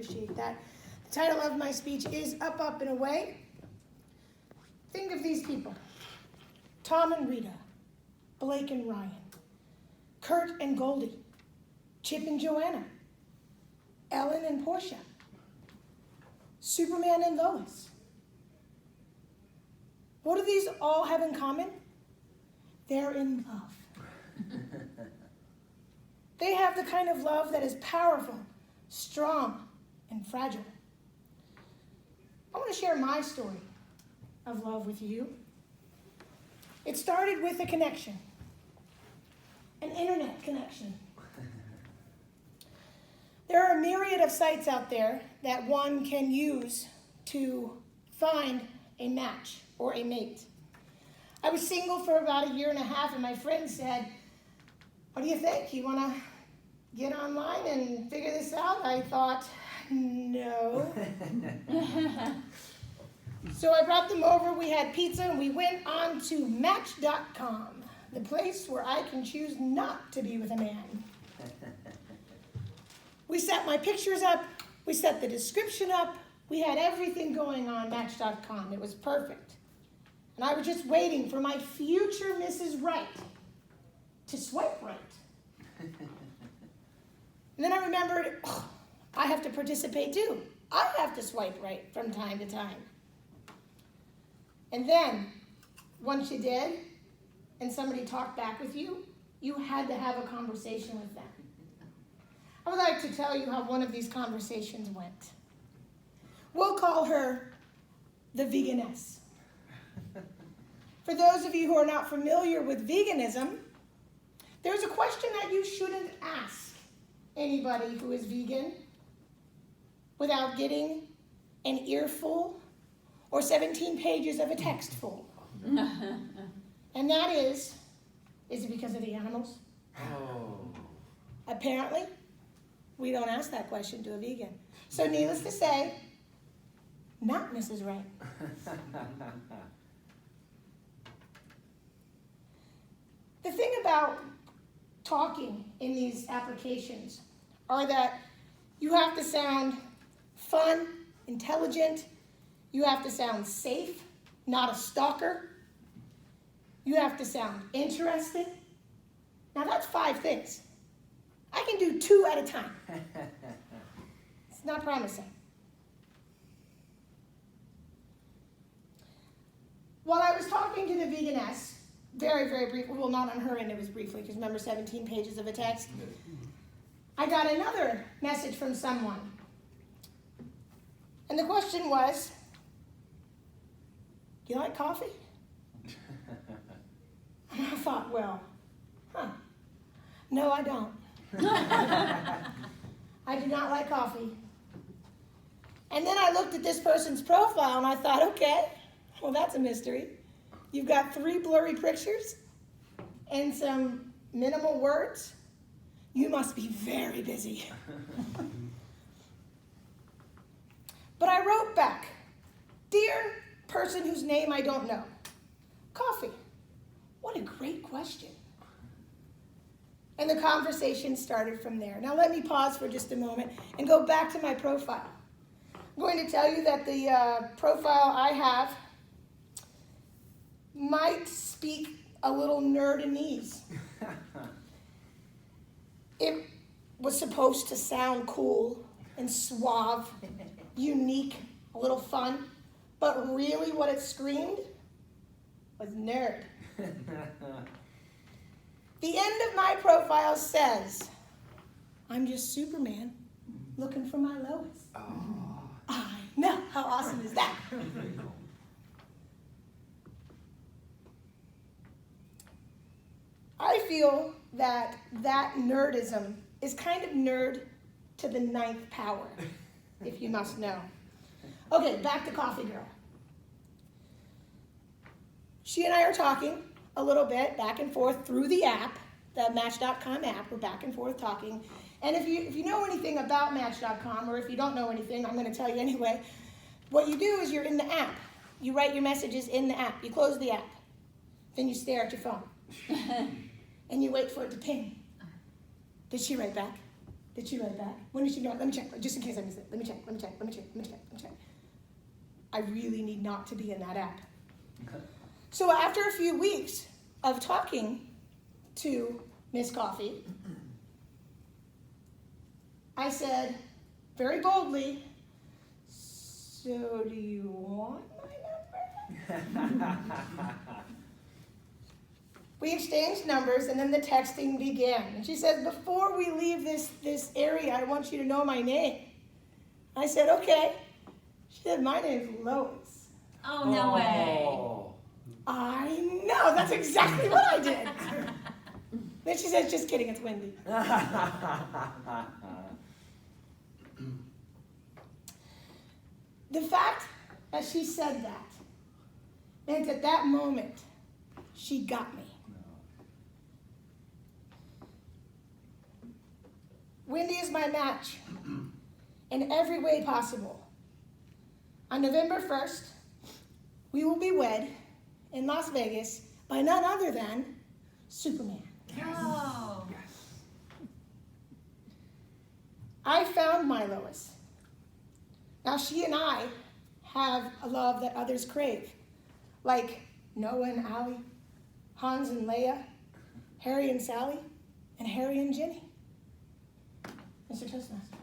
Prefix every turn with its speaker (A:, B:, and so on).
A: appreciate that. The title of my speech is Up, Up, and Away. Think of these people. Tom and Rita, Blake and Ryan, Kurt and Goldie, Chip and Joanna, Ellen and Portia, Superman and Lois. What do these all have in common? They're in love. They have the kind of love that is powerful, strong, and fragile. I want to share my story of love with you. It started with a connection, an internet connection. There are a myriad of sites out there that one can use to find a match or a mate. I was single for about 1.5 years, and my friend said, "What do you think? You want to get online and figure this out?" I thought, no. So I brought them over, we had pizza, and we went on to Match.com, the place where I can choose not to be with a man. We set my pictures up, we set the description up, we had everything going on Match.com. It was perfect. And I was just waiting for my future Mrs. Right to swipe right. And then I remembered, I have to participate too. I have to swipe right from time to time. And then, once you did, and somebody talked back with you, you had to have a conversation with them. I would like to tell you how one of these conversations went. We'll call her the veganess. For those of you who are not familiar with veganism, there's a question that you shouldn't ask anybody who is vegan without getting an earful or 17 pages of a text full. And that is it because of the animals? Oh. Apparently, we don't ask that question to a vegan. So needless to say, not Mrs. Right. The thing about talking in these applications are that you have to sound fun, intelligent, you have to sound safe, not a stalker, you have to sound interested. Now that's 5 things. I can do 2 at a time. It's not promising. While I was talking to the veganess, very, very briefly, well, not on her end, it was briefly, because remember 17 pages of a text? I got another message from someone. And the question was, do you like coffee? And I thought, well, no, I don't. I do not like coffee. And then I looked at this person's profile and I thought, okay, well, that's a mystery. You've got 3 blurry pictures and some minimal words. You must be very busy. But I wrote back, dear person whose name I don't know, coffee. What a great question. And the conversation started from there. Now let me pause for just a moment and go back to my profile. I'm going to tell you that the profile I have might speak a little nerdinese. It was supposed to sound cool and suave, unique, a little fun, but really what it screamed was nerd. The end of my profile says, I'm just Superman looking for my Lois. Oh. I know, how awesome is that? I feel that nerdism is kind of nerd to the 9th power, if you must know. Okay, back to Coffee Girl. She and I are talking a little bit back and forth through the app, the Match.com app. We're back and forth talking. And if you know anything about Match.com, or if you don't know anything, I'm going to tell you anyway. What you do is you're in the app. You write your messages in the app. You close the app. Then you stare at your phone. And you wait for it to ping. Did she write back? Did she write back? When did she know? Let me check, just in case I missed it. Let me check. I really need not to be in that app. Okay. So after a few weeks of talking to Miss Coffee, I said very boldly, so do you want my number? We exchanged numbers, and then the texting began. And she said, before we leave this area, I want you to know my name. I said, okay. She said, my name's Lois.
B: Oh, no way.
A: I know, that's exactly what I did. Then she said, just kidding, it's Wendy. The fact that she said that meant at that moment, she got me. Wendy is my match in every way possible. On November 1st, we will be wed in Las Vegas by none other than Superman.
B: Oh.
A: I found my Lois. Now she and I have a love that others crave, like Noah and Allie, Hans and Leia, Harry and Sally, and Harry and Ginny. Mr. Toastmaster.